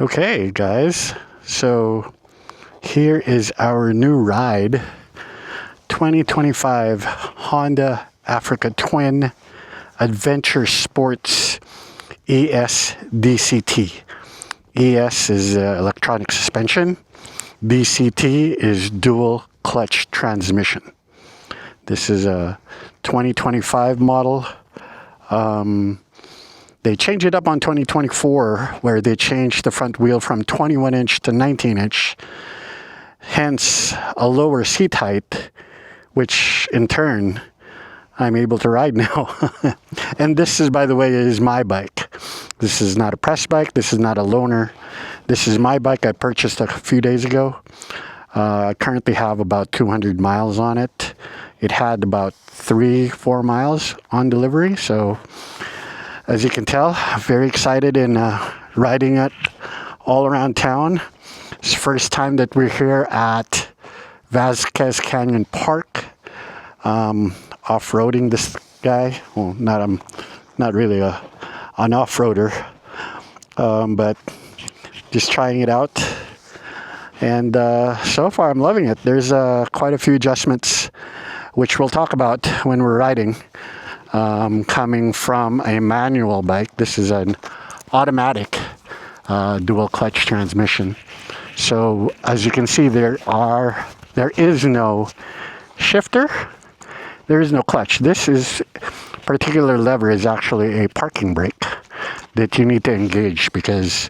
Okay, guys, so here is our new ride, 2025 Honda Africa Twin Adventure Sports ES DCT. ES is electronic suspension. DCT is dual clutch transmission. This is a 2025 model. They changed it up on 2024, where they changed the front wheel from 21-inch to 19-inch, hence a lower seat height, which in turn I'm able to ride now. And this is, by the way, is my bike. This is not a press bike. This is not a loaner. This is my bike I purchased a few days ago. I currently have about 200 miles on it. It had about 3-4 miles on delivery, so as you can tell, very excited in riding it all around town. It's the first time that we're here at Vasquez Canyon Park, off-roading this guy. Well, not really an off-roader, but just trying it out. And so far, I'm loving it. There's quite a few adjustments, which we'll talk about when we're riding. Coming from a manual bike, this is an automatic dual clutch transmission. So as you can see, there is no shifter, there is no clutch. This particular lever is actually a parking brake that you need to engage, because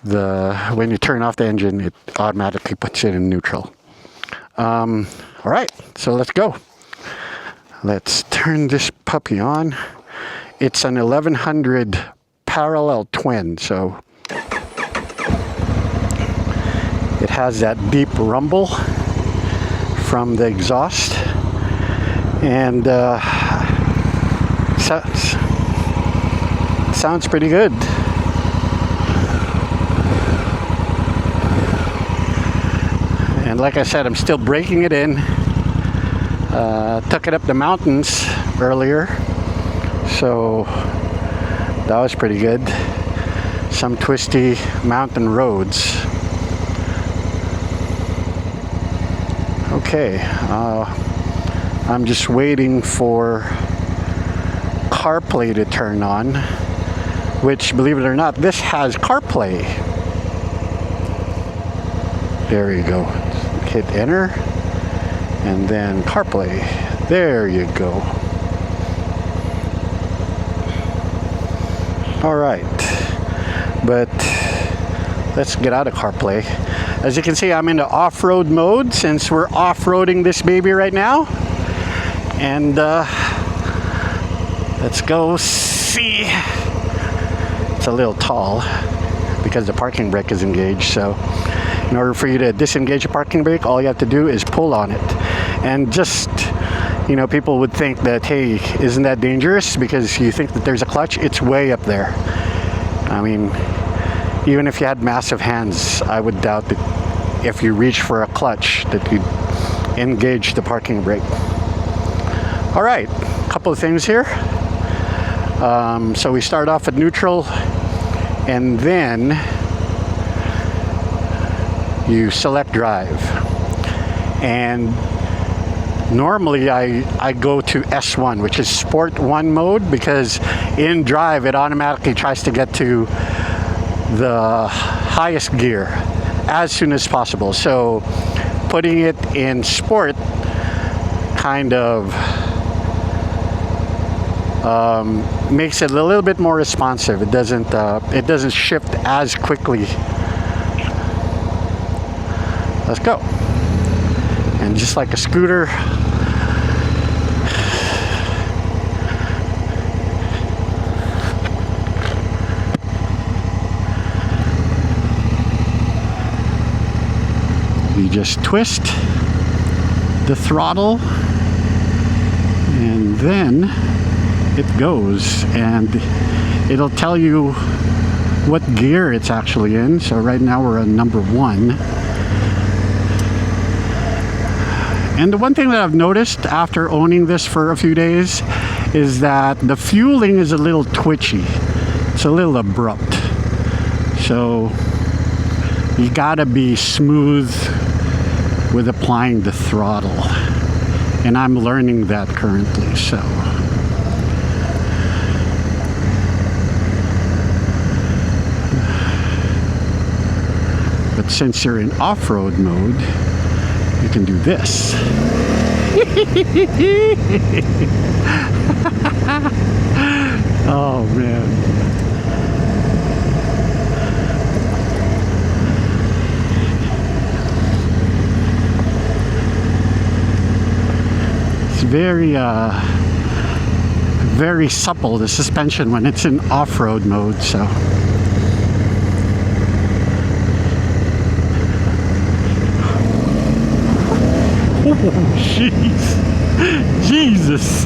when you turn off the engine, it automatically puts it in neutral. All right, so let's go. Let's turn this puppy on. It's an 1100 parallel twin, so it has that deep rumble from the exhaust, and sounds pretty good. And like I said, I'm still breaking it in. Took it up the mountains earlier, so that was pretty good. Some twisty mountain roads. Okay, I'm just waiting for CarPlay to turn on, which, believe it or not, this has CarPlay. There you go. Hit enter. And then CarPlay. There you go. All right. But let's get out of CarPlay. As you can see, I'm into off-road mode since we're off-roading this baby right now. And let's go see. It's a little tall because the parking brake is engaged. So in order for you to disengage a parking brake, all you have to do is pull on it. And just, people would think that, hey, isn't that dangerous? Because you think that there's a clutch. It's way up there. I mean, even if you had massive hands, I would doubt that if you reach for a clutch that you'd engage the parking brake. All right, a couple of things here. So we start off at neutral, and then you select drive. And normally I go to S1, which is Sport 1 mode, because in drive it automatically tries to get to the highest gear as soon as possible. So putting it in Sport kind of makes it a little bit more responsive. It doesn't shift as quickly. Let's go. And just like a scooter, you just twist the throttle, and then it goes, and it'll tell you what gear it's actually in. So right now we're on number 1. And the one thing that I've noticed after owning this for a few days is that the fueling is a little twitchy. It's a little abrupt. So you gotta be smooth with applying the throttle, and I'm learning that currently. So but since you're in off-road mode, you can do this. Oh man. It's very supple, the suspension, when it's in off-road mode, so. Oh, jeez. Jesus.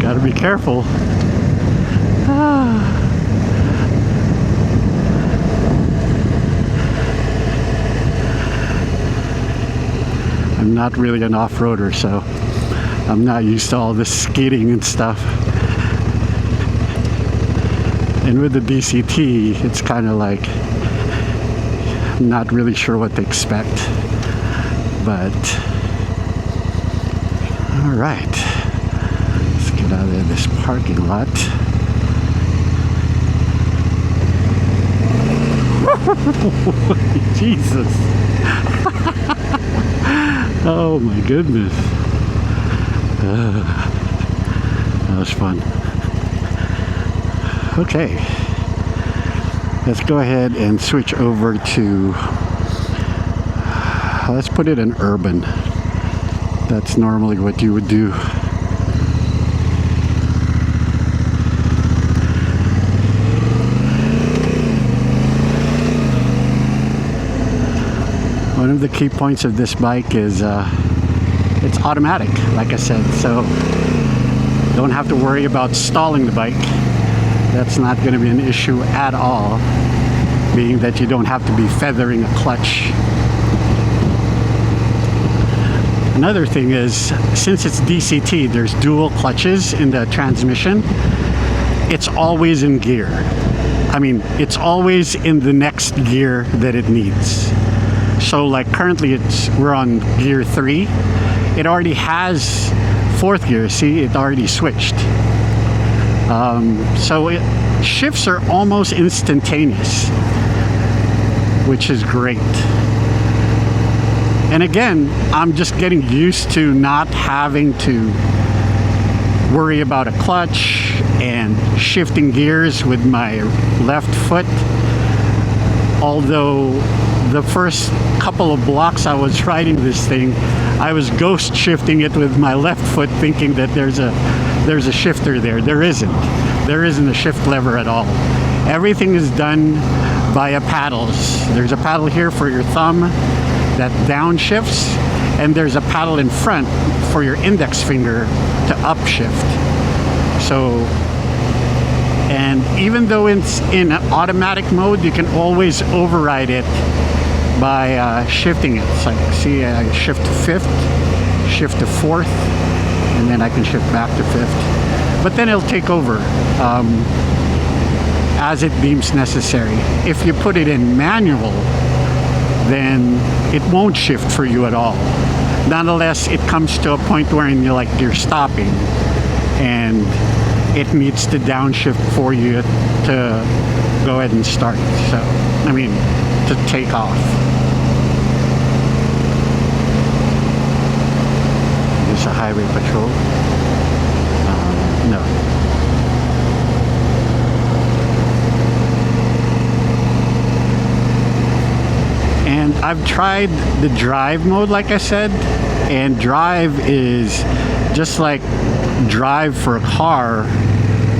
Gotta be careful. I'm not really an off-roader, so I'm not used to all this skidding and stuff. And with the DCT, it's kind of like, I'm not really sure what to expect. But all right, let's get out of this parking lot. Jesus. Oh my goodness. That was fun. Okay, let's go ahead and switch over to, let's put it in urban. That's normally what you would do. One of the key points of this bike is it's automatic, like I said, so don't have to worry about stalling the bike. That's not going to be an issue at all, being that you don't have to be feathering a clutch. Another thing is, since it's DCT, there's dual clutches in the transmission. It's always in gear. I mean, it's always in the next gear that it needs. So like currently we're on gear 3. It already has 4th gear. See, it already switched. So shifts are almost instantaneous, which is great. And again, I'm just getting used to not having to worry about a clutch and shifting gears with my left foot. Although the first couple of blocks I was riding this thing, I was ghost shifting it with my left foot, thinking that there's a shifter there. There isn't. There isn't a shift lever at all. Everything is done via paddles. There's a paddle here for your thumb that downshifts, and there's a paddle in front for your index finger to upshift. So, and even though it's in automatic mode, you can always override it by shifting it. It's like, see, I shift to 5th, shift to 4th, and then I can shift back to 5th. But then it'll take over as it deems necessary. If you put it in manual, then it won't shift for you at all. Nonetheless, it comes to a point where you're stopping, and it needs to downshift for you to go ahead and start. So, I mean, to take off. There's a highway patrol. No. And I've tried the drive mode, like I said, and drive is just like drive for a car,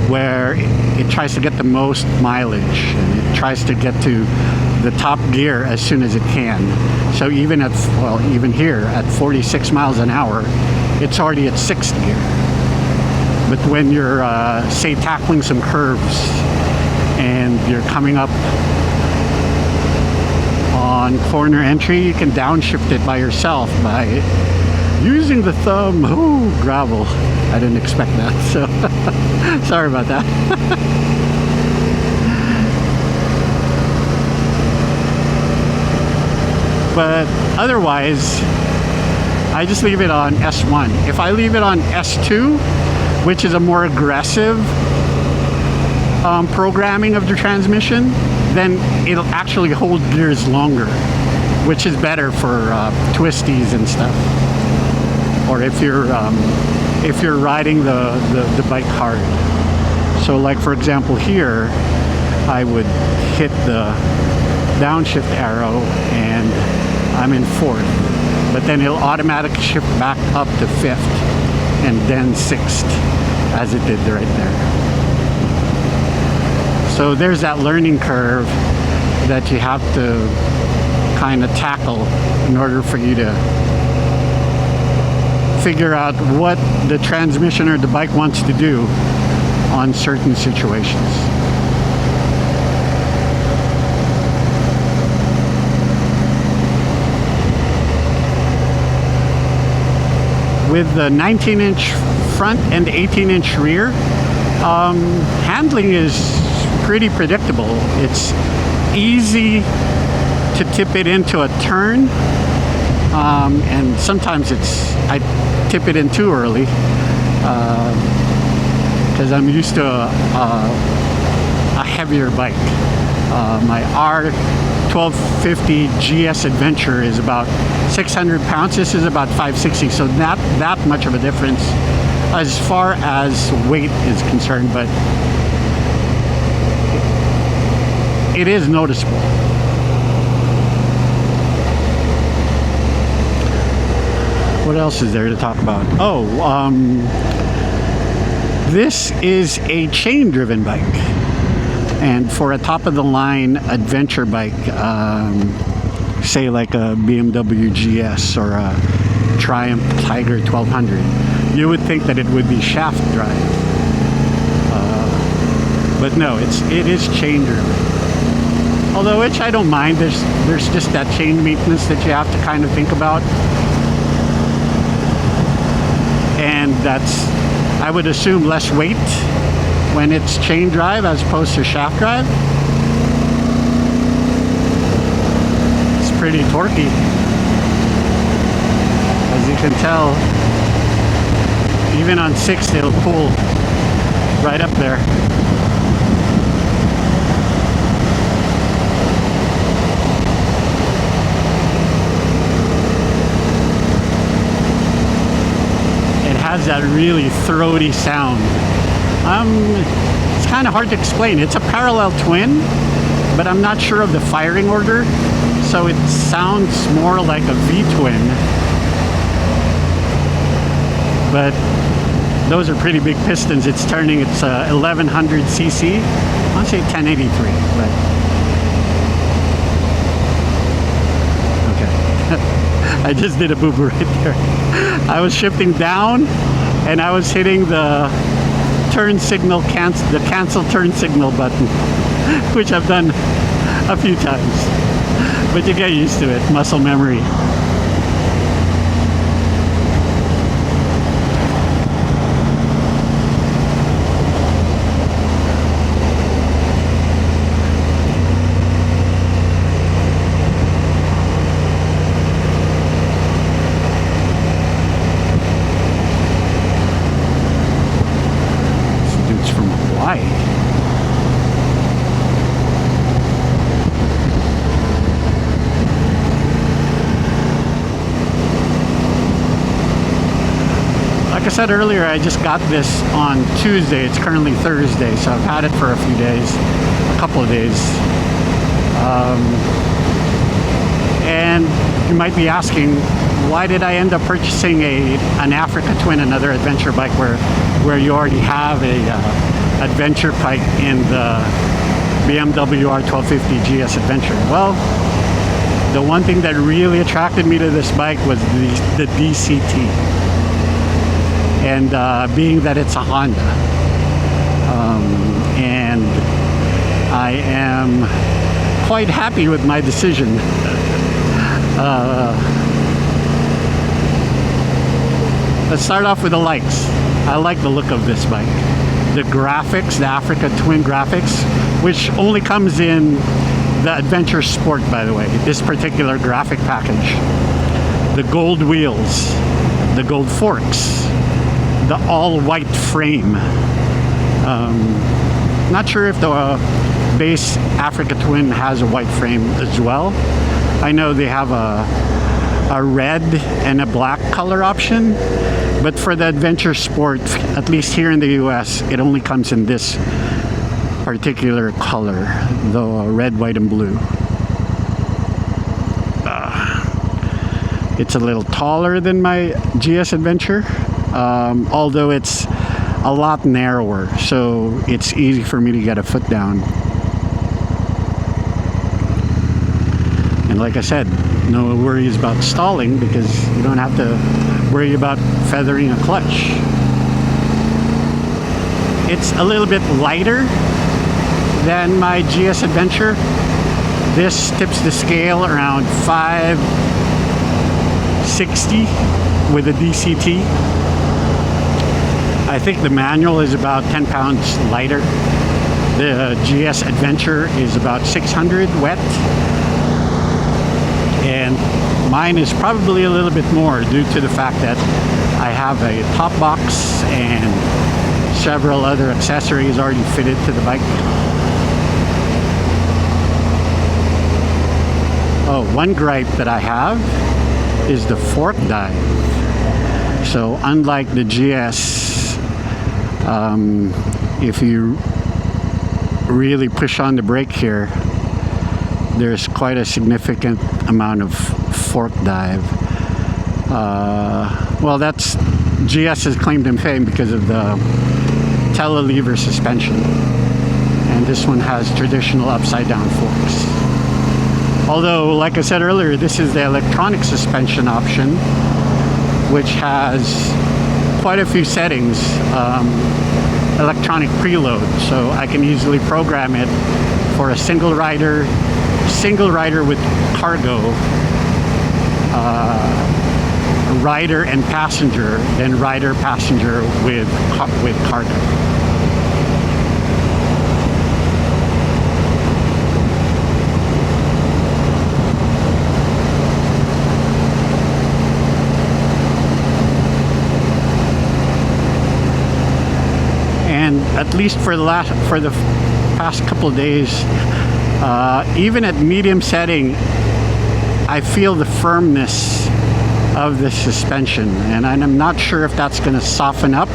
where it tries to get the most mileage and it tries to get to the top gear as soon as it can. So even at, well, even here at 46 miles an hour, it's already at 6th gear. But when you're, say, tackling some curves and you're coming up on corner entry, you can downshift it by yourself by Using the thumb. Ooh, gravel. I didn't expect that, so sorry about that. But otherwise, I just leave it on S1. If I leave it on S2, which is a more aggressive programming of the transmission, then it'll actually hold gears longer, which is better for twisties and stuff. Or if you're riding the bike hard. So like for example here, I would hit the downshift arrow and I'm in fourth, but then it'll automatically shift back up to fifth and then sixth, as it did right there. So there's that learning curve that you have to kind of tackle in order for you to figure out what the transmission or the bike wants to do on certain situations. With the 19-inch front and 18-inch rear, handling is pretty predictable. It's easy to tip it into a turn, and sometimes I tip it in too early because I'm used to a heavier bike. My R1250 GS Adventure is about 600 pounds. This is about 560, so not that much of a difference as far as weight is concerned, but it is noticeable. What else is there to talk about? Oh, this is a chain-driven bike. And for a top-of-the-line adventure bike, say like a BMW GS or a Triumph Tiger 1200, you would think that it would be shaft drive. But no, it is chain-driven. Although, which I don't mind. There's just that chain maintenance that you have to kind of think about. And that's, I would assume, less weight when it's chain drive as opposed to shaft drive. It's pretty torquey, as you can tell. Even on 6, it'll pull right up there. Has that really throaty sound. It's kind of hard to explain. It's a parallel twin, but I'm not sure of the firing order, so it sounds more like a V-twin. But those are pretty big pistons. It's 1100 cc. I want to say 1083, but okay. I just did a boo-boo right there. I was shifting down and I was hitting the turn signal, the cancel turn signal button, which I've done a few times. But you get used to it, muscle memory. Like I said earlier, I just got this on Tuesday. It's currently Thursday, so I've had it for a few days, a couple of days. And you might be asking, why did I end up purchasing an Africa Twin, another adventure bike, where you already have a adventure bike in the BMW R1250 GS Adventure? Well, the one thing that really attracted me to this bike was the DCT. And being that it's a Honda, and I am quite happy with my decision. let's start off with the likes. I like the look of this bike. The graphics, the Africa Twin graphics, which only comes in the Adventure Sport, by the way, this particular graphic package. The gold wheels, the gold forks, the all-white frame. Not sure if the base Africa Twin has a white frame as well. I know they have a red and a black color option, but for the Adventure Sport, at least here in the US, it only comes in this particular color, the red, white, and blue. It's a little taller than my GS Adventure, although it's a lot narrower, so it's easy for me to get a foot down. And like I said, no worries about stalling because you don't have to worry about feathering a clutch. It's a little bit lighter than my GS Adventure. This tips the scale around 560 with a DCT. I think the manual is about 10 pounds lighter. The GS Adventure is about 600 wet. And mine is probably a little bit more due to the fact that I have a top box and several other accessories already fitted to the bike. Oh, one gripe that I have is the fork dive. So unlike the GS, if you really push on the brake here, there's quite a significant amount of fork dive. Well, that's GS's claim to fame because of the telelever suspension, and this one has traditional upside down forks. Although, like I said earlier, this is the electronic suspension option, which has quite a few settings, electronic preload, so I can easily program it for a single rider with cargo, rider and passenger, then rider passenger with cargo. And at least for the past couple of days, even at medium setting, I feel the firmness of the suspension, and I'm not sure if that's going to soften up